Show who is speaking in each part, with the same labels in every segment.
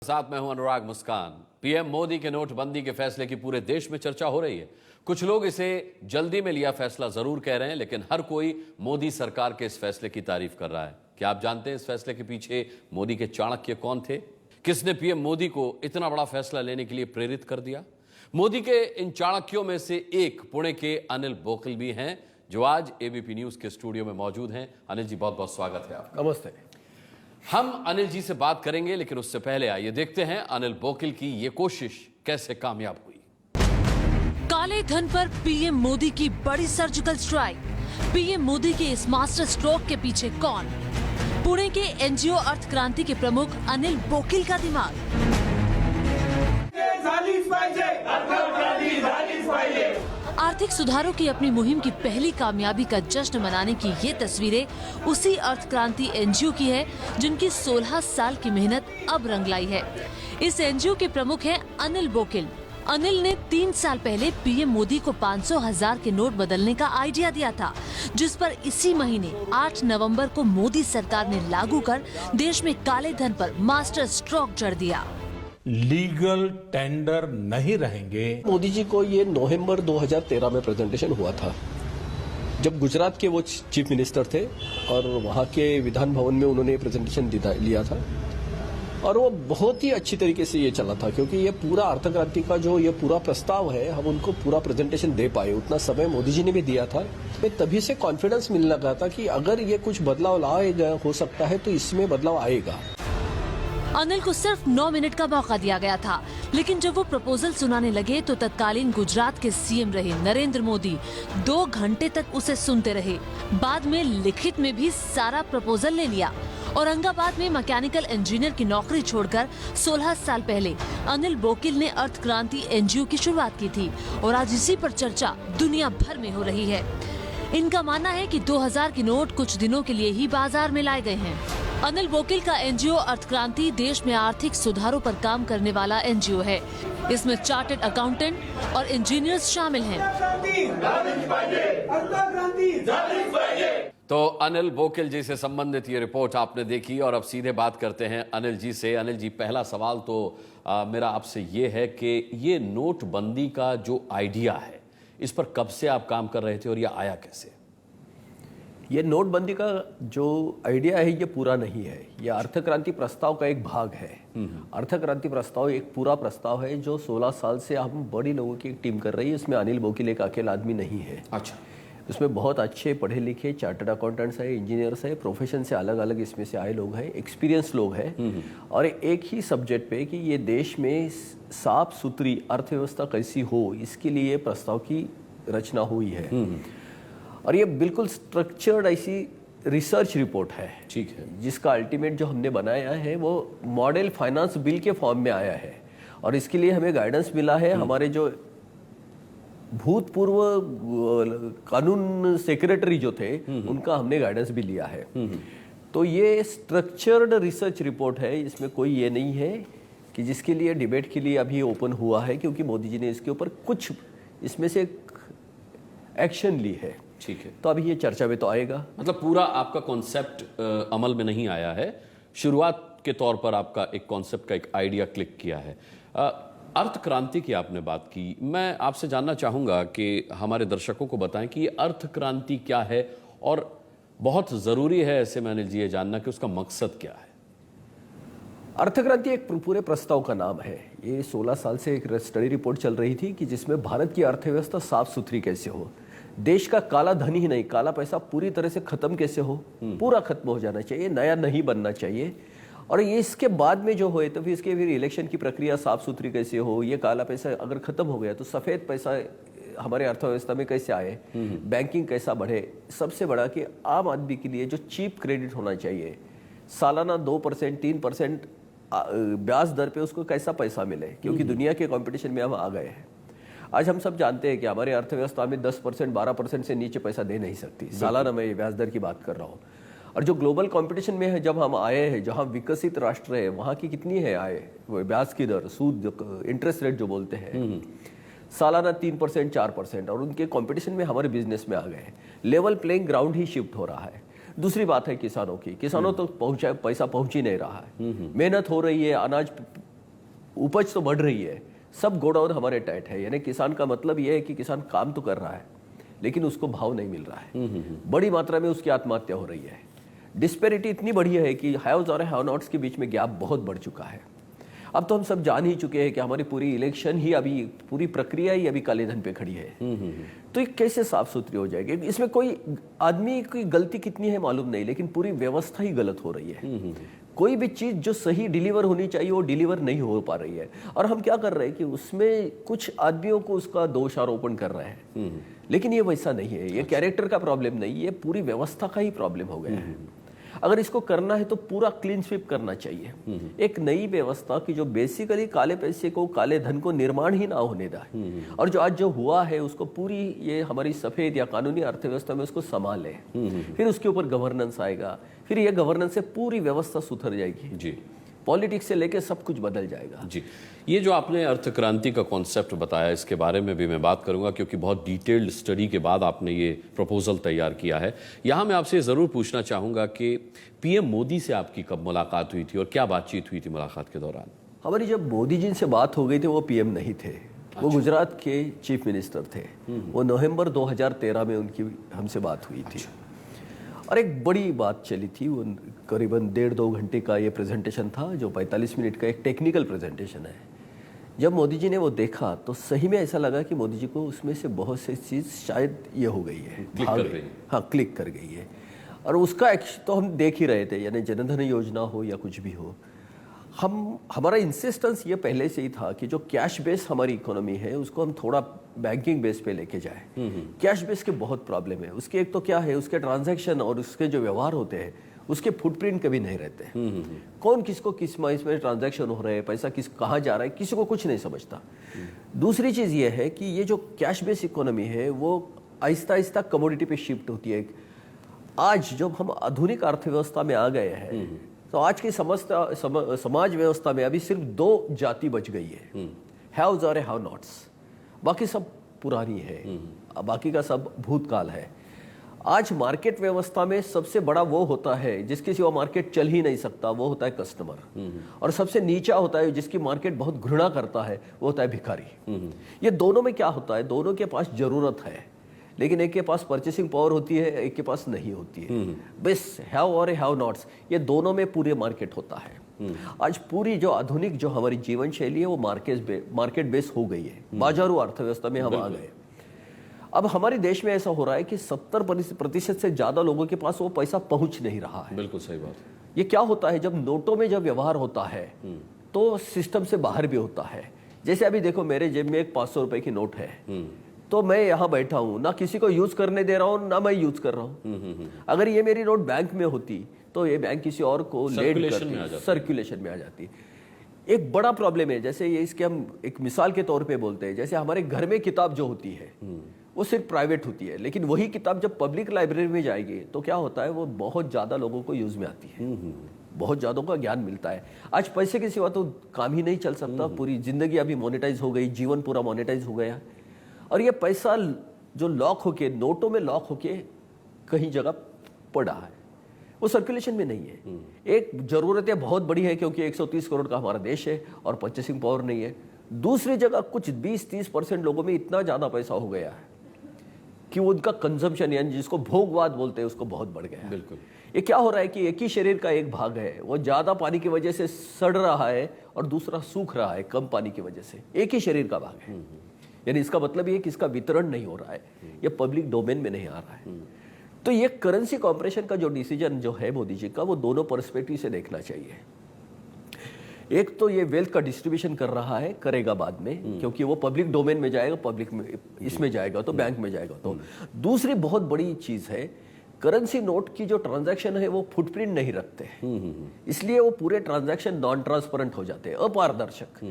Speaker 1: साथ मैं हूं अनुराग मुस्कान। पीएम मोदी के नोटबंदी के फैसले की पूरे देश में चर्चा हो रही है। कुछ लोग इसे जल्दी में लिया फैसला जरूर कह रहे हैं, लेकिन हर कोई मोदी सरकार के इस फैसले की तारीफ कर रहा है। क्या आप जानते हैं इस फैसले के पीछे मोदी के चाणक्य कौन थे? किसने पीएम मोदी को इतना बड़ा फैसला लेने के लिए प्रेरित कर दिया? मोदी के इन चाणक्यों में से एक पुणे के अनिल बोकिल भी हैं, जो आज एबीपी न्यूज के स्टूडियो में मौजूद हैं। अनिल जी, बहुत बहुत स्वागत है आपका।
Speaker 2: नमस्ते।
Speaker 1: हम अनिल जी से बात करेंगे, लेकिन उससे पहले आइए देखते हैं अनिल बोकिल की ये कोशिश कैसे कामयाब हुई।
Speaker 3: काले धन पर पीएम मोदी की बड़ी सर्जिकल स्ट्राइक। पीएम मोदी के इस मास्टर स्ट्रोक के पीछे कौन? पुणे के एनजीओ अर्थ क्रांति के प्रमुख अनिल बोकिल का दिमाग। आर्थिक सुधारों की अपनी मुहिम की पहली कामयाबी का जश्न मनाने की ये तस्वीरें उसी अर्थ क्रांति एनजीओ की है, जिनकी 16 साल की मेहनत अब रंग लाई है। इस एनजीओ के प्रमुख हैं अनिल बोकिल। अनिल ने 3 साल पहले पीएम मोदी को 500,000 के नोट बदलने का आइडिया दिया था, जिस पर इसी महीने 8 नवंबर को मोदी सरकार ने लागू कर देश में काले धन पर मास्टर स्ट्रोक जड़ दिया।
Speaker 2: लीगल टेंडर नहीं रहेंगे।
Speaker 4: मोदी जी को ये नवंबर 2013 में प्रेजेंटेशन हुआ था, जब गुजरात के वो चीफ मिनिस्टर थे और वहाँ के विधान भवन में उन्होंने प्रेजेंटेशन लिया था, और वो बहुत ही अच्छी तरीके से ये चला था, क्योंकि ये पूरा अर्थ क्रांति का जो ये पूरा प्रस्ताव है, हम उनको पूरा प्रेजेंटेशन दे पाए। उतना समय मोदी जी ने भी दिया था। तभी से कॉन्फिडेंस मिलने लगा था कि अगर ये कुछ बदलाव लाएगा हो सकता है तो इसमें बदलाव आएगा।
Speaker 3: अनिल को सिर्फ 9 मिनट का मौका दिया गया था, लेकिन जब वो प्रपोजल सुनाने लगे तो तत्कालीन गुजरात के सीएम रहे नरेंद्र मोदी 2 घंटे तक उसे सुनते रहे। बाद में लिखित में भी सारा प्रपोजल ले लिया। औरंगाबाद में मैकेनिकल इंजीनियर की नौकरी छोड़कर 16 साल पहले अनिल बोकिल ने अर्थ क्रांति एनजीओ की शुरुआत की थी, और आज इसी पर चर्चा दुनिया भर में हो रही है। इनका मानना है कि 2000 के नोट कुछ दिनों के लिए ही बाजार में लाए गए हैं। अनिल बोकिल का एनजीओ अर्थ क्रांति देश में आर्थिक सुधारों पर काम करने वाला एनजीओ है। इसमें चार्टर्ड अकाउंटेंट और इंजीनियर्स शामिल हैं।
Speaker 1: तो अनिल बोकिल जी से संबंधित ये रिपोर्ट आपने देखी, और अब सीधे बात करते हैं अनिल जी से। अनिल जी, पहला सवाल तो मेरा आपसे ये है कि ये नोटबंदी का जो आइडिया है, इस पर कब से आप काम कर रहे थे और ये आया कैसे?
Speaker 4: ये नोटबंदी का जो आइडिया है ये पूरा नहीं है, ये अर्थ क्रांति प्रस्ताव का एक भाग है। अर्थ क्रांति प्रस्ताव एक पूरा प्रस्ताव है जो 16 साल से हम बड़ी लोगों की एक टीम कर रही है। इसमें अनिल बोकिल एक अकेला आदमी नहीं है।
Speaker 1: अच्छा।
Speaker 4: इसमें बहुत अच्छे पढ़े लिखे चार्टर्ड अकाउंटेंट्स है, इंजीनियर्स है, प्रोफेशन से अलग अलग इसमें से आए लोग हैं, एक्सपीरियंस लोग हैं, और एक ही सब्जेक्ट पे कि ये देश में साफ सुथरी अर्थव्यवस्था कैसी हो, इसके लिए प्रस्ताव की रचना हुई है। और ये बिल्कुल स्ट्रक्चर्ड ऐसी रिसर्च रिपोर्ट है,
Speaker 1: ठीक है,
Speaker 4: जिसका अल्टीमेट जो हमने बनाया है वो मॉडल फाइनेंस बिल के फॉर्म में आया है। और इसके लिए हमें गाइडेंस मिला है हमारे जो भूतपूर्व कानून सेक्रेटरी जो थे, उनका हमने गाइडेंस भी लिया है। तो ये स्ट्रक्चर्ड रिसर्च रिपोर्ट है, इसमें कोई ये नहीं है कि जिसके लिए डिबेट के लिए अभी ओपन हुआ है, क्योंकि मोदी जी ने इसके ऊपर कुछ इसमें से एक्शन ली है।
Speaker 1: ठीक है,
Speaker 4: तो अभी ये चर्चा में तो आएगा।
Speaker 1: मतलब पूरा आपका कॉन्सेप्ट अमल में नहीं आया है, शुरुआत के तौर पर आपका एक कॉन्सेप्ट का एक आइडिया क्लिक किया है। अर्थ क्रांति की आपने बात की, मैं आपसे जानना चाहूंगा कि हमारे दर्शकों को बताएं कि ये अर्थ क्रांति क्या है, और बहुत जरूरी है ऐसे में अनिल जी ये जानना कि उसका मकसद क्या है।
Speaker 4: अर्थ क्रांति एक पूरे प्रस्ताव का नाम है। ये 16 साल से एक स्टडी रिपोर्ट चल रही थी कि जिसमें भारत की अर्थव्यवस्था साफ सुथरी कैसे हो, देश का काला धन ही नहीं, काला पैसा पूरी तरह से खत्म कैसे हो, पूरा खत्म हो जाना चाहिए, नया नहीं बनना चाहिए। और ये इसके बाद में जो होए तो फिर इसके फिर इलेक्शन की प्रक्रिया साफ सुथरी कैसे हो, ये काला पैसा अगर खत्म हो गया तो सफेद पैसा हमारे अर्थव्यवस्था में कैसे आए, बैंकिंग कैसा बढ़े, सबसे बड़ा कि आम आदमी के लिए जो चीप क्रेडिट होना चाहिए, सालाना 2% 3% ब्याज दर पे उसको कैसा पैसा मिले, क्योंकि दुनिया के कंपटीशन में हम आ गए हैं। आज हम सब जानते हैं कि हमारे अर्थव्यवस्था में 10% 12% से नीचे पैसा दे नहीं सकती। सालाना मैं ब्याज दर की बात कर रहा हूँ। और जो ग्लोबल कंपटीशन में है, जब हम आए हैं, जहाँ विकसित राष्ट्र है, वहाँ की कितनी है आय, ब्याज की दर, सूद, इंटरेस्ट रेट जो बोलते हैं, सालाना 3% 4%, और उनके कंपटीशन में हमारे बिजनेस में आ गए हैं। लेवल प्लेइंग ग्राउंड ही शिफ्ट हो रहा है। दूसरी बात है किसानों की, किसानों तक पैसा पहुंच ही नहीं रहा है। मेहनत हो रही है, अनाज उपज तो बढ़ रही है, सब गोडाउन हमारे टाइट है। यानी किसान का मतलब ये है कि किसान काम तो कर रहा है लेकिन उसको भाव नहीं मिल रहा है, बड़ी मात्रा में उसकी आत्महत्या हो रही है। डिस्पेरिटी इतनी बड़ी है कि हैव्स और हैव नॉट्स के बीच में गैप बहुत बढ़ चुका है। अब तो हम सब जान ही चुके हैं कि हमारी पूरी इलेक्शन ही अभी, पूरी प्रक्रिया ही अभी काले धन पे खड़ी है। तो ये कैसे साफ सुथरी हो जाएगी? इसमें कोई आदमी की गलती कितनी है मालूम नहीं, लेकिन पूरी व्यवस्था ही गलत हो रही है। कोई भी चीज जो सही डिलीवर होनी चाहिए वो डिलीवर नहीं हो पा रही है। और हम क्या कर रहे हैं कि उसमें कुछ आदमियों को उसका दोष आरोपण कर रहे हैं, लेकिन ये वैसा नहीं है। ये कैरेक्टर का प्रॉब्लम नहीं, ये पूरी व्यवस्था का ही प्रॉब्लम हो गया है। अगर इसको करना है तो पूरा क्लीन स्वीप करना चाहिए। एक नई व्यवस्था की जो बेसिकली काले पैसे को, काले धन को निर्माण ही ना होने दें, और जो आज जो हुआ है उसको पूरी ये हमारी सफेद या कानूनी अर्थव्यवस्था में उसको संभाले, फिर उसके ऊपर गवर्नेंस आएगा, फिर ये गवर्नेंस से पूरी व्यवस्था सुधर जाएगी जी। पॉलिटिक्स से लेके सब कुछ बदल जाएगा
Speaker 1: जी। ये जो आपने अर्थ क्रांति का कॉन्सेप्ट बताया, इसके बारे में भी मैं बात करूंगा, क्योंकि बहुत डिटेल्ड स्टडी के बाद आपने ये प्रपोजल तैयार किया है। यहाँ मैं आपसे ज़रूर पूछना चाहूँगा कि पीएम मोदी से आपकी कब मुलाकात हुई थी और क्या बातचीत हुई थी मुलाकात के दौरान?
Speaker 4: हमारी जब मोदी जी से बात हो गई थी वो पीएम नहीं थे, वो गुजरात के चीफ मिनिस्टर थे। वो नवंबर 2013 में उनकी हमसे बात हुई थी और एक बड़ी बात चली थी। वो करीबन 1.5-2 घंटे का ये प्रेजेंटेशन था, जो 45 मिनट का एक टेक्निकल प्रेजेंटेशन है। जब मोदी जी ने वो देखा तो सही में ऐसा लगा कि मोदी जी को उसमें से बहुत सी चीज़ शायद ये हो गई है, क्लिक कर गई है। और उसका एक्शन तो हम देख ही रहे थे, यानी जनधन योजना हो या कुछ भी हो, हमारा इंसिस्टेंस ये पहले से ही था कि जो कैश बेस हमारी इकोनॉमी है उसको हम थोड़ा बैंकिंग बेस पे लेके जाए। कैश बेस के बहुत प्रॉब्लम है। उसके एक तो क्या है, उसके ट्रांजैक्शन और उसके जो व्यवहार होते हैं उसके फुटप्रिंट कभी नहीं रहते। कौन किसको किस माइस में ट्रांजैक्शन हो रहे हैं, पैसा किस कहाँ जा रहा है, किसी को कुछ नहीं समझता। दूसरी चीज़ ये है कि ये जो कैश बेस इकोनॉमी है वो आहिस्ता आहिस्ता कमोडिटी पे शिफ्ट होती है। आज जब हम आधुनिक अर्थव्यवस्था में आ गए हैं तो आज की समस्त समाज व्यवस्था में अभी सिर्फ 2 जाति बच गई है, हैव्स और हैव नॉट्स। बाकी सब पुरानी है, बाकी का सब भूतकाल है। आज मार्केट व्यवस्था में सबसे बड़ा वो होता है जिसके सिवा मार्केट चल ही नहीं सकता, वो होता है कस्टमर। और सबसे नीचा होता है जिसकी मार्केट बहुत घृणा करता है, वो होता है भिखारी। ये दोनों में क्या होता है, दोनों के पास जरूरत है लेकिन एक के पास परचेसिंग पावर होती है, एक के पास नहीं होती है। बस हैव और हैव नॉट्स, ये दोनों में पूरे मार्केट होता है। आज पूरी जो आधुनिक जो हमारी जीवन शैली है वो मार्केट बेस हो गई है। बाजारू अर्थव्यवस्था में हम आ गए। अब हमारे देश में ऐसा हो रहा है कि 70% से ज्यादा लोगों के पास वो पैसा पहुंच नहीं रहा है।
Speaker 1: बिल्कुल सही बात।
Speaker 4: ये क्या होता है, जब नोटों में जब व्यवहार होता है तो सिस्टम से बाहर भी होता है। जैसे अभी देखो, मेरे जेब में एक 500 रुपए की नोट है, तो मैं यहाँ बैठा हूँ, ना किसी को यूज करने दे रहा हूँ ना मैं यूज कर रहा हूँ। अगर ये मेरी नोट बैंक में होती तो ये बैंक किसी और को सर्कुलेशन में आ जाती। एक बड़ा प्रॉब्लम है, जैसे ये इसके हम एक मिसाल के तौर पे बोलते हैं, जैसे हमारे घर में किताब जो होती है वो सिर्फ प्राइवेट होती है, लेकिन वही किताब जब पब्लिक लाइब्रेरी में जाएगी तो क्या होता है, वो बहुत ज्यादा लोगों को यूज में आती है, बहुत ज्यादा का ज्ञान मिलता है। आज पैसे के सिवा तो काम ही नहीं चल सकता। पूरी जिंदगी अभी मोनेटाइज हो गई, जीवन पूरा मोनेटाइज हो गया। और ये पैसा जो लॉक होके, नोटों में लॉक होके कहीं जगह पड़ा है, वो सर्कुलेशन में नहीं है। एक जरूरत है बहुत बड़ी है क्योंकि 130 करोड़ का हमारा देश है और परचेसिंग पावर नहीं है। दूसरी जगह कुछ 20-30% लोगों में इतना ज्यादा पैसा हो गया है कि उनका कंजम्पशन, यानी जिसको भोगवाद बोलते हैं, उसको बहुत बढ़ गया है। बिल्कुल। ये क्या हो रहा है कि एक ही शरीर का एक भाग है, वो ज्यादा पानी की वजह से सड़ रहा है और दूसरा सूख रहा है कम पानी की वजह से। एक ही शरीर का भाग है, यानी इसका मतलब ये कि इसका वितरण नहीं हो रहा है, ये पब्लिक डोमेन में नहीं आ रहा है। तो ये करेंसी कॉर्पोरेशन का जो डिसीजन जो है मोदी जी का, वो दोनों पर्सपेक्टिव से देखना चाहिए। एक तो ये वेल्थ का डिस्ट्रीब्यूशन कर रहा है, करेगा बाद में, क्योंकि वो पब्लिक डोमेन में जाएगा, पब्लिक में इसमें जाएगा तो बैंक में जाएगा। तो दूसरी बहुत बड़ी चीज है, करेंसी नोट की जो ट्रांजैक्शन है वो फुटप्रिंट नहीं रखते, इसलिए वो पूरे ट्रांजैक्शन नॉन ट्रांसपेरेंट हो जाते हैं, अपारदर्शक,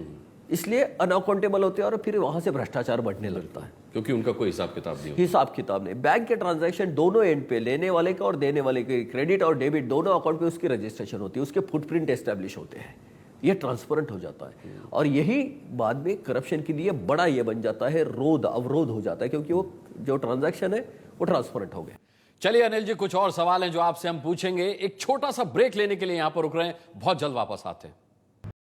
Speaker 4: इसलिए अनअकाउंटेबल होते हैं और फिर वहां से भ्रष्टाचार बढ़ने लगता है,
Speaker 1: क्योंकि उनका कोई हिसाब किताब नहीं। बैंक के ट्रांजैक्शन दोनों एंड पे, लेने वाले का और देने वाले के, क्रेडिट और डेबिट दोनों अकाउंट पे उसकी रजिस्ट्रेशन होती है, उसके फुटप्रिंट एस्टेब्लिश होते हैं, ये ट्रांसपेरेंट हो जाता है। और यही बाद में करप्शन के लिए बड़ा ये बन जाता है, अवरोध हो जाता है, क्योंकि वो जो ट्रांजैक्शन है वो ट्रांसपेरेंट हो गया। चलिए अनिल जी, कुछ और सवाल हैं जो आपसे हम पूछेंगे। एक छोटा सा ब्रेक लेने के लिए यहां पर रुक रहे हैं, बहुत जल्द वापस आते हैं।